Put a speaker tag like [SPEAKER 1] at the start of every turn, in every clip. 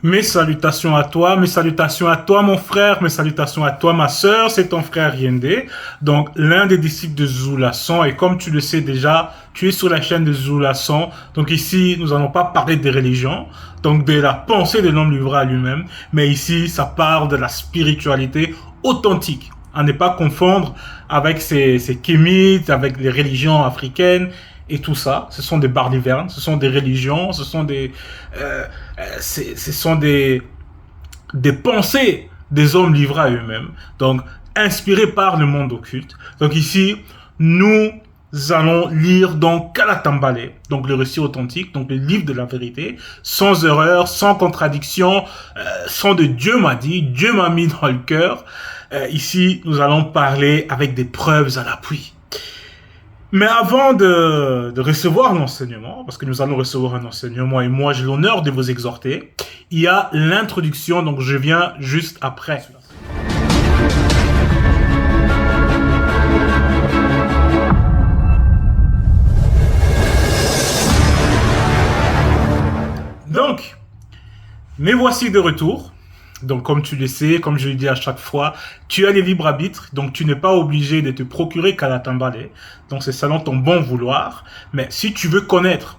[SPEAKER 1] Mes salutations à toi mon frère, mes salutations à toi ma sœur, c'est ton frère Yende, donc l'un des disciples de Zulason et comme tu le sais déjà, tu es sur la chaîne de Zulason, donc ici nous allons pas parler des religions, donc de la pensée de l'homme livré à lui-même, mais ici ça parle de la spiritualité authentique, à ne pas confondre avec ces kémites, avec les religions africaines, et tout ça, ce sont des balivernes, ce sont des religions, ce sont des pensées des hommes livrés à eux-mêmes, donc inspirés par le monde occulte. Donc ici, nous allons lire donc Kalatambale, donc le récit authentique, donc le livre de la vérité, sans erreur, sans contradiction, sans de Dieu m'a dit, Dieu m'a mis dans le cœur. Ici, nous allons parler avec des preuves à l'appui. Mais avant de recevoir l'enseignement, parce que nous allons recevoir un enseignement et moi j'ai l'honneur de vous exhorter, il y a l'introduction, donc je viens juste après. Donc, me voici de retour. Donc, comme tu le sais, comme je le dis à chaque fois, tu as les libres arbitres, donc tu n'es pas obligé de te procurer Kalatambale. Donc, c'est selon ton bon vouloir. Mais si tu veux connaître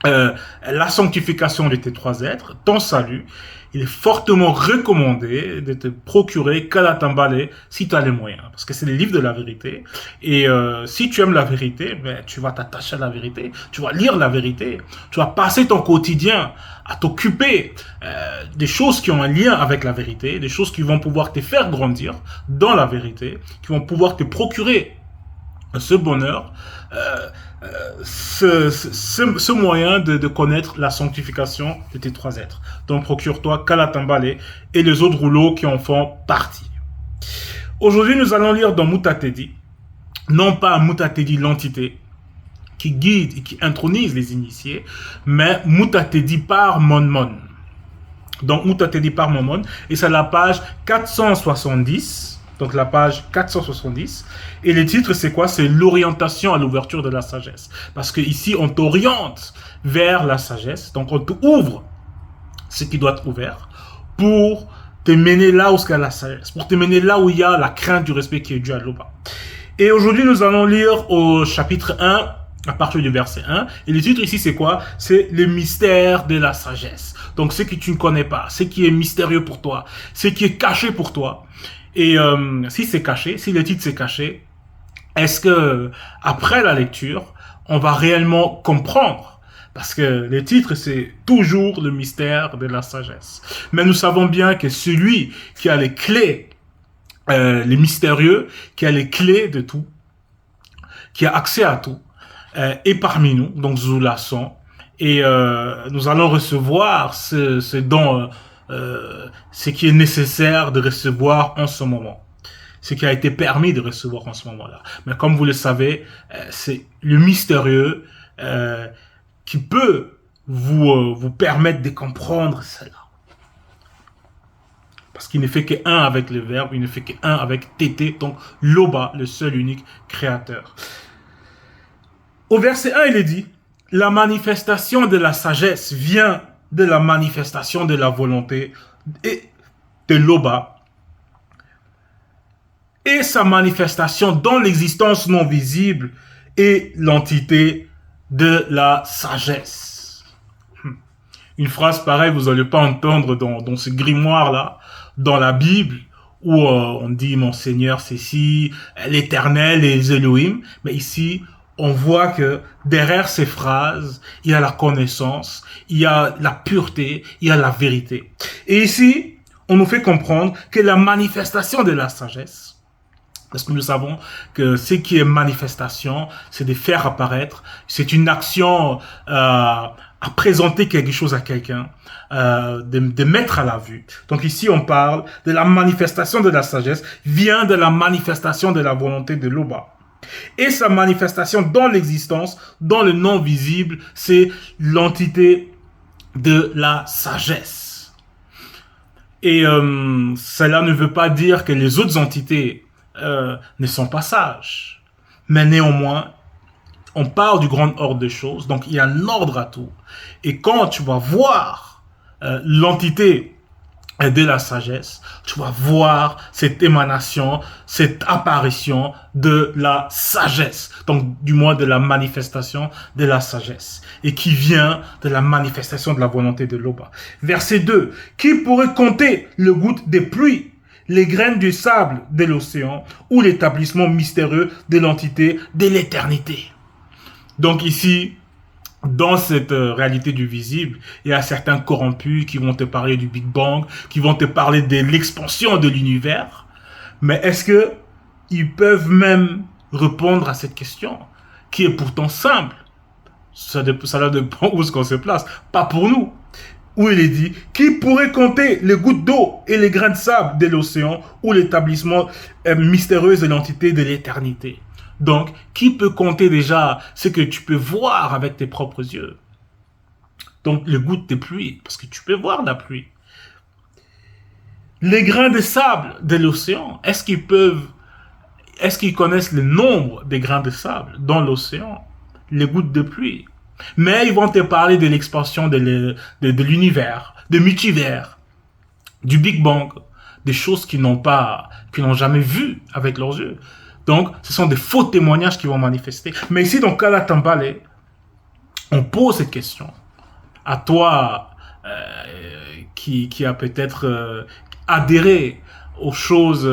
[SPEAKER 1] la sanctification de tes trois êtres, ton salut, il est fortement recommandé de te procurer Kalatambale si tu as les moyens. Parce que c'est le livre de la vérité. Et si tu aimes la vérité, ben, tu vas t'attacher à la vérité. Tu vas lire la vérité. Tu vas passer ton quotidien à t'occuper des choses qui ont un lien avec la vérité, des choses qui vont pouvoir te faire grandir dans la vérité, qui vont pouvoir te procurer ce bonheur, ce moyen de connaître la sanctification de tes trois êtres. Donc procure-toi Kalatambale et les autres rouleaux qui en font partie. Aujourd'hui, nous allons lire dans Mutatedi, non pas Mutatedi l'entité qui guide et qui intronise les initiés, mais Mutatedi par Monmon. Donc Mutatedi par Monmon, et c'est la page 470. Donc la page 470. Et le titre, c'est quoi? C'est l'orientation à l'ouverture de la sagesse. Parce que ici, on t'oriente vers la sagesse. Donc on t'ouvre ce qui doit être ouvert pour te mener là où il y a la sagesse, pour te mener là où il y a la crainte du respect qui est dû à l'Oba. Et aujourd'hui, nous allons lire au chapitre 1, à partir du verset 1. Et le titre ici, c'est quoi? C'est le mystère de la sagesse. Donc ce que tu ne connais pas, ce qui est mystérieux pour toi, ce qui est caché pour toi. Et si c'est caché, si le titre c'est caché, est-ce que après la lecture, on va réellement comprendre? Parce que le titre c'est toujours le mystère de la sagesse. Mais nous savons bien que celui qui a les clés, les mystérieux, qui a les clés de tout, qui a accès à tout, est parmi nous, donc Zulason. Et nous allons recevoir ce dont ce qui est nécessaire de recevoir en ce moment, ce qui a été permis de recevoir en ce moment-là. Mais comme vous le savez, c'est le mystérieux qui peut vous permettre de comprendre cela. Parce qu'il ne fait que un avec le Verbe, il ne fait que un avec Tété, donc l'Oba, le seul unique créateur. Au verset 1, il est dit, la manifestation de la sagesse vient de la manifestation de la volonté et de l'Oba et sa manifestation dans l'existence non visible et l'entité de la sagesse. Une phrase pareille, vous n'allez pas entendre dans ce grimoire-là, dans la Bible, où on dit « Mon Seigneur, c'est si, l'Éternel et les Elohim », mais ici, on voit que derrière ces phrases, il y a la connaissance, il y a la pureté, il y a la vérité. Et ici, on nous fait comprendre que la manifestation de la sagesse, parce que nous savons que ce qui est manifestation, c'est de faire apparaître, c'est une action à présenter quelque chose à quelqu'un, de mettre à la vue. Donc ici, on parle de la manifestation de la sagesse, vient de la manifestation de la volonté de l'Oba. Et sa manifestation dans l'existence, dans le non visible, c'est l'entité de la sagesse. Et cela ne veut pas dire que les autres entités ne sont pas sages. Mais néanmoins, on parle du grand ordre des choses, donc il y a un ordre à tout. Et quand tu vas voir l'entité de la sagesse, tu vas voir cette émanation, cette apparition de la sagesse, donc du moins de la manifestation de la sagesse, et qui vient de la manifestation de la volonté de l'Oba. Verset 2, qui pourrait compter le goutte des pluies, les graines du sable de l'océan, ou l'établissement mystérieux de l'entité de l'éternité. Donc ici, dans cette réalité du visible, il y a certains corrompus qui vont te parler du Big Bang, qui vont te parler de l'expansion de l'univers. Mais est-ce que ils peuvent même répondre à cette question, qui est pourtant simple? Ça dépend où est-ce qu'on se place. Pas pour nous. Où il est dit, qui pourrait compter les gouttes d'eau et les grains de sable de l'océan ou l'établissement mystérieux de l'entité de l'éternité? Donc, qui peut compter déjà ce que tu peux voir avec tes propres yeux? Donc, les gouttes de pluie, parce que tu peux voir la pluie. Les grains de sable de l'océan, est-ce qu'ils connaissent le nombre des grains de sable dans l'océan? Les gouttes de pluie. Mais ils vont te parler de l'expansion de l'univers, de multivers, du Big Bang, des choses qu'ils n'ont jamais vues avec leurs yeux. Donc, ce sont des faux témoignages qui vont manifester. Mais ici, dans Kala Tambale, on pose cette question. À toi, qui a peut-être adhéré aux choses,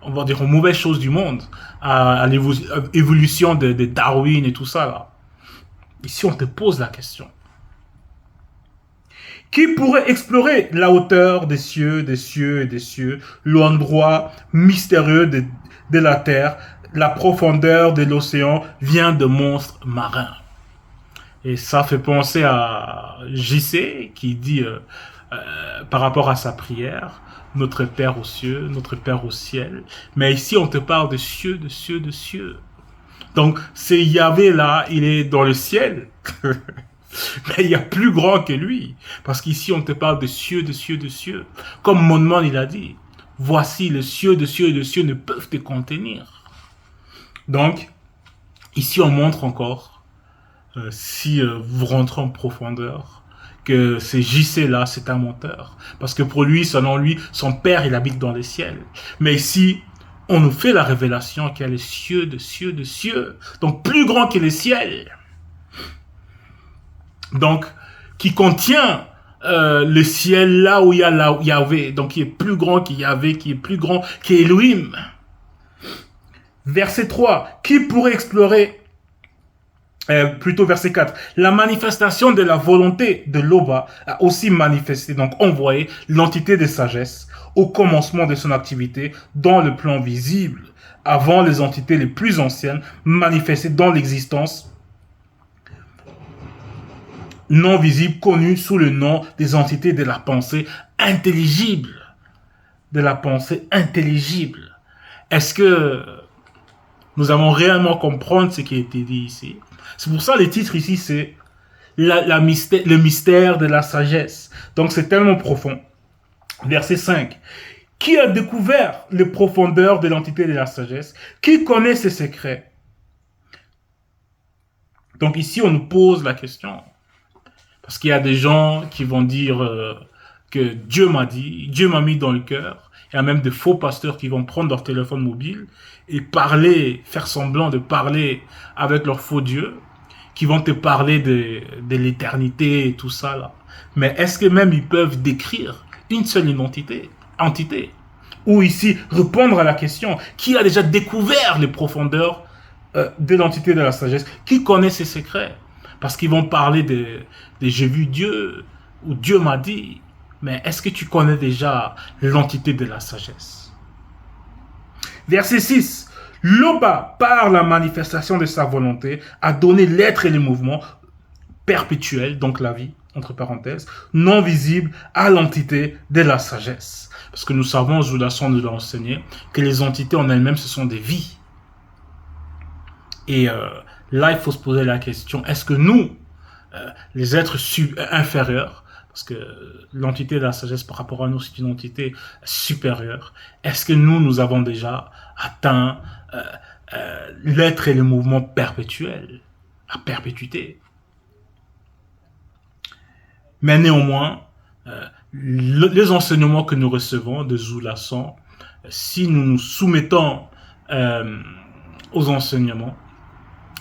[SPEAKER 1] on va dire aux mauvaises choses du monde, à l'évolution de Darwin et tout ça, là. Ici, on te pose la question. Qui pourrait explorer la hauteur des cieux et des cieux, l'endroit mystérieux de la terre, la profondeur de l'océan vient de monstres marins. Et ça fait penser à JC qui dit par rapport à sa prière, notre Père aux cieux, notre Père au ciel. Mais ici, on te parle de cieux, de cieux, de cieux. Donc, c'est Yahvé là, il est dans le ciel. Mais il y a plus grand que lui. Parce qu'ici, on te parle de cieux, de cieux, de cieux. Comme Monman, il a dit, voici les cieux, de cieux et de cieux ne peuvent te contenir. Donc, ici, on montre encore, si vous rentrez en profondeur, que ce JC là, c'est un menteur. Parce que pour lui, selon lui, son père, il habite dans les ciels. Mais ici, on nous fait la révélation qu'il y a les cieux, de cieux, de cieux. Donc, plus grand que les ciels. Donc, qui contient le ciel là où il y a Yahvé. Donc, qui est plus grand que Yahvé, qui est plus grand qu'Elohim. Verset 3. Qui pourrait explorer, plutôt verset 4. La manifestation de la volonté de l'Oba a aussi manifesté, donc envoyé l'entité de sagesse au commencement de son activité dans le plan visible, avant les entités les plus anciennes manifestées dans l'existence non visible, connues sous le nom des entités de la pensée intelligible. De la pensée intelligible. Est-ce que nous allons réellement comprendre ce qui a été dit ici? C'est pour ça le titre ici, c'est le mystère de la sagesse. Donc c'est tellement profond. Verset 5. Qui a découvert les profondeurs de l'entité de la sagesse? Qui connaît ses secrets? Donc ici, on nous pose la question. Parce qu'il y a des gens qui vont dire que Dieu m'a dit, Dieu m'a mis dans le cœur. Il y a même des faux pasteurs qui vont prendre leur téléphone mobile et parler, faire semblant de parler avec leur faux Dieu, qui vont te parler de l'éternité et tout ça là. Mais est-ce que même ils peuvent décrire une seule entité? Ou ici, répondre à la question, qui a déjà découvert les profondeurs de l'entité de la sagesse? Qui connaît ses secrets? Parce qu'ils vont parler de j'ai vu Dieu, ou Dieu m'a dit. Mais est-ce que tu connais déjà l'entité de la sagesse? Verset 6. L'Oba, par la manifestation de sa volonté, a donné l'être et le mouvement perpétuel, donc la vie, entre parenthèses, non visible à l'entité de la sagesse. Parce que nous savons, Joulason nous l'a enseigné, que les entités en elles-mêmes, ce sont des vies. Et là, il faut se poser la question, est-ce que nous, les êtres inférieurs, parce que l'entité de la sagesse par rapport à nous, c'est une entité supérieure, est-ce que nous avons déjà atteint l'être et le mouvement perpétuel, la perpétuité? Mais néanmoins, les enseignements que nous recevons de Zulasan, si nous nous soumettons aux enseignements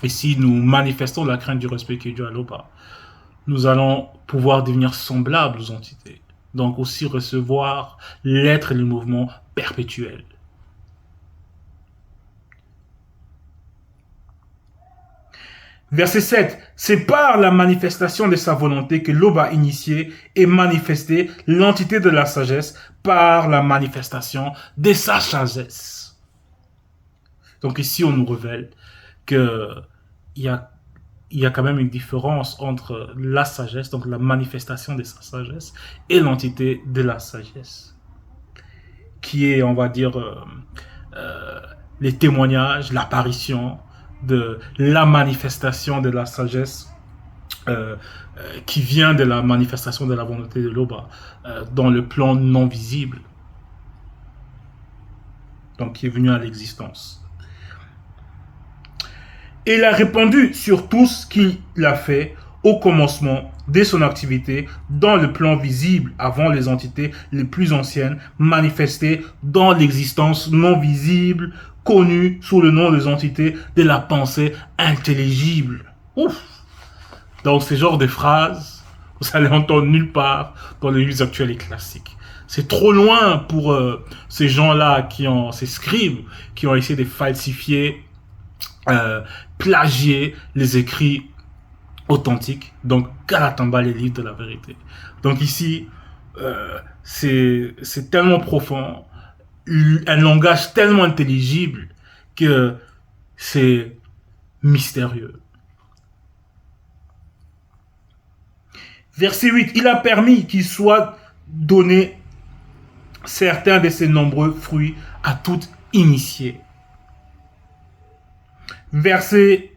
[SPEAKER 1] et si nous manifestons la crainte du respect qui est dû à l'Oba, nous allons pouvoir devenir semblables aux entités. Donc aussi recevoir l'être et le mouvement perpétuel. Verset 7. C'est par la manifestation de sa volonté que l'Oba a initié et manifesté l'entité de la sagesse par la manifestation de sa sagesse. Donc ici, on nous révèle qu'il y a quand même une différence entre la sagesse, donc la manifestation de sa sagesse, et l'entité de la sagesse, qui est, on va dire, les témoignages, l'apparition de la manifestation de la sagesse qui vient de la manifestation de la volonté de l'Oba dans le plan non visible, donc qui est venu à l'existence. Et il a répandu sur tout ce qu'il a fait au commencement de son activité dans le plan visible avant les entités les plus anciennes manifestées dans l'existence non visible connue sous le nom des entités de la pensée intelligible. Ouf! Donc ce genre de phrases, vous allez entendre nulle part dans les livres actuels et classiques. C'est trop loin pour ces gens-là ces scribes qui ont essayé de falsifier, plagier les écrits authentiques, donc Kalatamba, les livres de la vérité. Donc ici, c'est tellement profond, un langage tellement intelligible que c'est mystérieux. Verset 8, il a permis qu'il soit donné certains de ses nombreux fruits à tout initié. Verset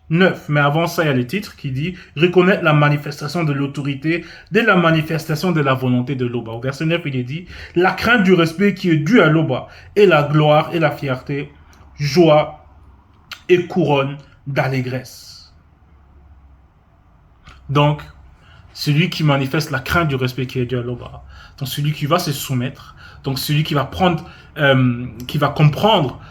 [SPEAKER 1] 9, mais avant ça, il y a le titre qui dit « Reconnaître la manifestation de l'autorité dès la manifestation de la volonté de l'Oba ». Au verset 9, il est dit « La crainte du respect qui est due à l'Oba et la gloire et la fierté, joie et couronne d'allégresse. » Donc, celui qui manifeste la crainte du respect qui est dû à l'Oba, donc celui qui va se soumettre, donc celui qui va prendre, qui va comprendre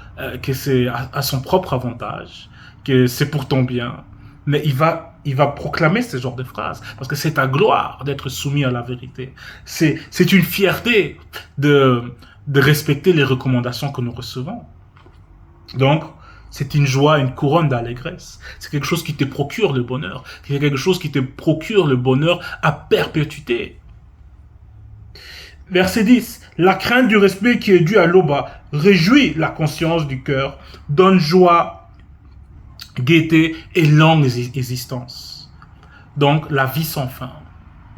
[SPEAKER 1] que c'est à son propre avantage, que c'est pour ton bien, mais il va proclamer ce genre de phrases, parce que c'est ta gloire d'être soumis à la vérité. C'est une fierté de respecter les recommandations que nous recevons. Donc, c'est une joie, une couronne d'allégresse. C'est quelque chose qui te procure le bonheur. C'est quelque chose qui te procure le bonheur à perpétuité. Verset 10. La crainte du respect qui est due à l'Oba réjouit la conscience du cœur, donne joie, gaieté et longue existence. Donc, la vie sans fin.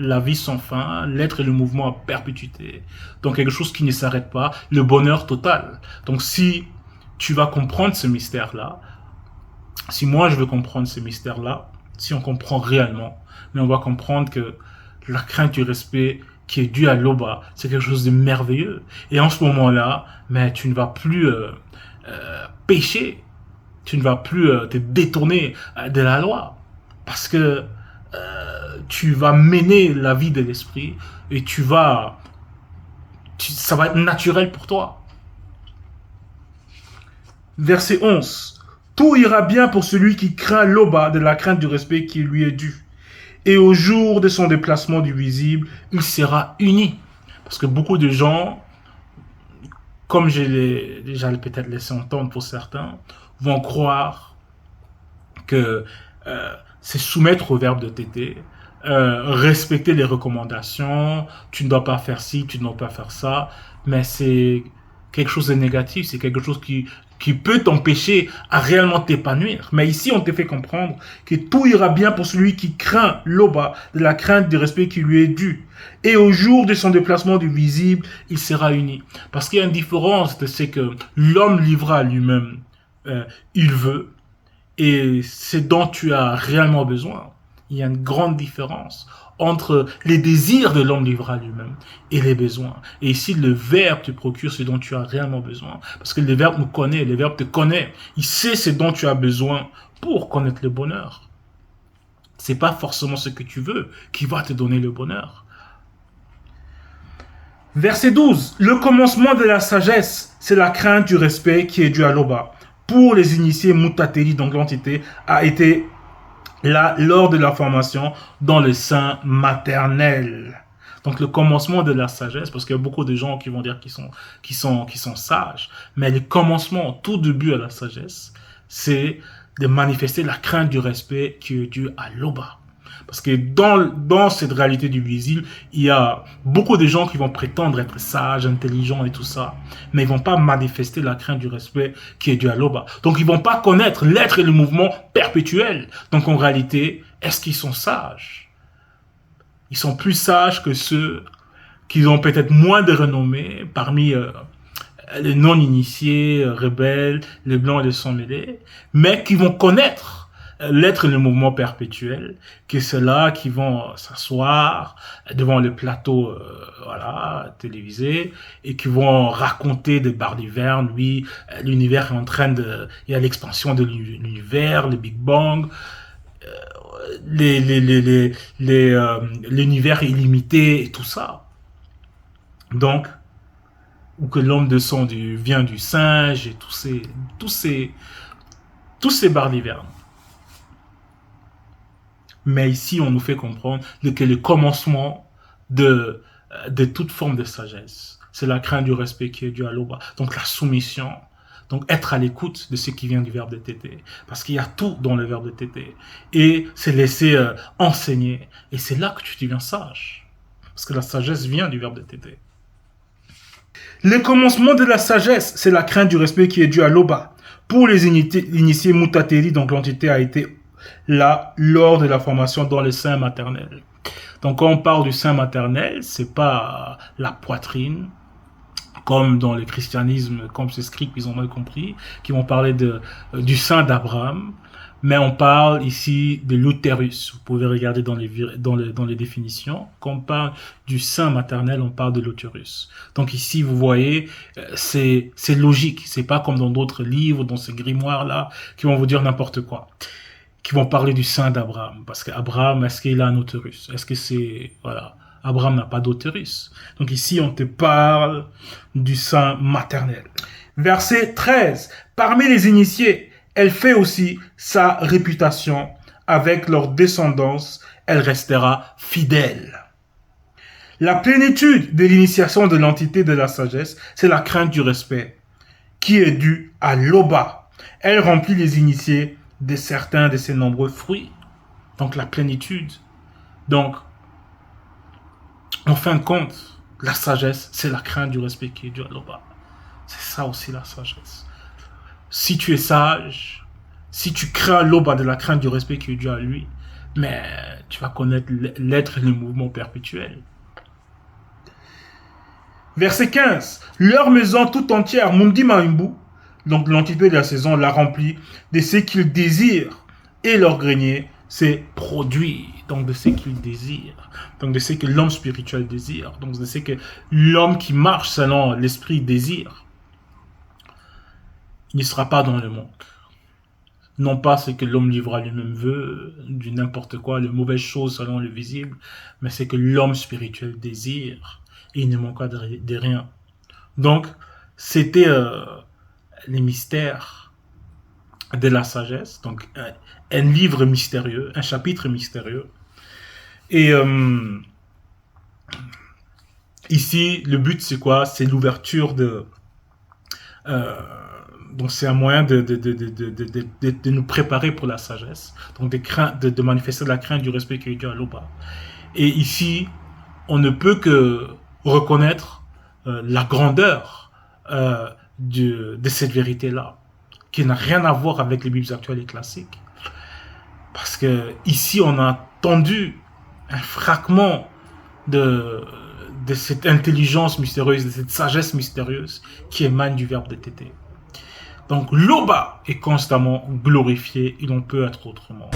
[SPEAKER 1] La vie sans fin, l'être et le mouvement à perpétuité. Donc, quelque chose qui ne s'arrête pas, le bonheur total. Donc, si tu vas comprendre ce mystère-là, si moi je veux comprendre ce mystère-là, si on comprend réellement, mais on va comprendre que la crainte du respect qui est due à l'Oba, c'est quelque chose de merveilleux. Et en ce moment-là, mais tu ne vas plus pécher, tu ne vas plus te détourner de la loi, parce que tu vas mener la vie de l'esprit et ça va être naturel pour toi. Verset 11. Tout ira bien pour celui qui craint l'Oba de la crainte du respect qui lui est dû. Et au jour de son déplacement du visible, il sera uni. Parce que beaucoup de gens, comme je l'ai déjà peut-être laissé entendre pour certains, vont croire que c'est soumettre au verbe de Tété, respecter les recommandations, tu ne dois pas faire ci, tu ne dois pas faire ça, mais c'est quelque chose de négatif, c'est quelque chose qui peut t'empêcher à réellement t'épanouir. Mais ici, on te fait comprendre que tout ira bien pour celui qui craint l'Oba, de la crainte du respect qui lui est dû. Et au jour de son déplacement du visible, il sera uni. Parce qu'il y a une différence, c'est que l'homme livrera à lui-même, il veut, et c'est dont tu as réellement besoin. Il y a une grande différence entre les désirs de l'homme livré à lui-même et les besoins. Et ici, le Verbe te procure ce dont tu as réellement besoin. Parce que le Verbe nous connaît, le Verbe te connaît. Il sait ce dont tu as besoin pour connaître le bonheur. C'est pas forcément ce que tu veux qui va te donner le bonheur. Verset 12. Le commencement de la sagesse, c'est la crainte du respect qui est due à l'Oba. Pour les initiés, Mutateli, donc l'entité, a été là lors de la formation dans le sein maternel. Donc le commencement de la sagesse, parce qu'il y a beaucoup de gens qui vont dire qu'ils sont sages, mais le commencement, tout début à la sagesse, c'est de manifester la crainte du respect qui est due à l'Oba. Parce que dans cette réalité du visible, il y a beaucoup de gens qui vont prétendre être sages, intelligents et tout ça, mais ils vont pas manifester la crainte du respect qui est due à l'Oba. Donc ils vont pas connaître l'être et le mouvement perpétuel. Donc en réalité, est-ce qu'ils sont sages? Ils sont plus sages que ceux qui ont peut-être moins de renommée parmi les non-initiés, rebelles, les blancs et les sans-mêlés, mais qui vont connaître l'être et le mouvement perpétuel, que ceux-là qui vont s'asseoir devant le plateau télévisé et qui vont raconter des balivernes. Oui, l'univers est en train de... Il y a l'expansion de l'univers, le Big Bang, l'univers illimité et tout ça. Donc, ou que l'homme de sang vient du singe et tous ces balivernes. Mais ici, on nous fait comprendre que le commencement de toute forme de sagesse, c'est la crainte du respect qui est due à l'Oba. Donc la soumission, donc être à l'écoute de ce qui vient du verbe de tété. Parce qu'il y a tout dans le verbe de tété. Et c'est laisser enseigner. Et c'est là que tu deviens sage. Parce que la sagesse vient du verbe de tété. Le commencement de la sagesse, c'est la crainte du respect qui est due à l'Oba. Pour les initiés Mutateli, donc l'entité a été là lors de la formation dans le sein maternel. Donc quand on parle du sein maternel, c'est pas la poitrine comme dans le christianisme, comme ces scripts ils ont mal compris, qui vont parler du sein d'Abraham, mais on parle ici de l'utérus. Vous pouvez regarder dans les définitions. Quand on parle du sein maternel, on parle de l'utérus. Donc ici, vous voyez, c'est logique. C'est pas comme dans d'autres livres, dans ces grimoires-là, qui vont vous dire n'importe quoi, qui vont parler du sein d'Abraham. Parce qu'Abraham, est-ce qu'il a un utérus? Est-ce que c'est... Voilà. Abraham n'a pas d'utérus. Donc ici, on te parle du sein maternel. Verset 13. Parmi les initiés, elle fait aussi sa réputation. Avec leur descendance, elle restera fidèle. La plénitude de l'initiation de l'entité de la sagesse, c'est la crainte du respect, qui est due à l'Oba. Elle remplit les initiés de certains de ses nombreux fruits. Donc la plénitude. Donc, en fin de compte, la sagesse, c'est la crainte du respect qui est due à l'Oba. C'est ça aussi la sagesse. Si tu es sage, si tu crées l'Oba de la crainte du respect qui est due à lui, mais tu vas connaître l'être et le mouvement perpétuel. Verset 15. Leur maison tout entière, Mundi Maimbu, donc l'entité de la saison, l'a remplie de ce qu'ils désirent, et leur grenier, c'est produit, donc de ce qu'ils désirent, donc de ce que l'homme spirituel désire, donc de ce que l'homme qui marche selon l'esprit désire. Il ne sera pas dans le monde. Non pas ce que l'homme livrera lui-même veut, du n'importe quoi, les mauvaises choses selon le visible, mais ce que l'homme spirituel désire, et il ne manquera de rien. Donc, c'était les mystères de la sagesse, donc un livre mystérieux, un chapitre mystérieux. Et ici, le but c'est quoi? C'est l'ouverture de... donc c'est un moyen de nous préparer pour la sagesse, donc de manifester la crainte du respect qui est dû à l'Oba. Et ici, on ne peut que reconnaître la grandeur de cette vérité-là, qui n'a rien à voir avec les Bibles actuelles et classiques. Parce que ici, on a entendu un fragment de cette intelligence mystérieuse, de cette sagesse mystérieuse qui émane du verbe de tété. Donc l'Oba est constamment glorifié, il en peut être autrement.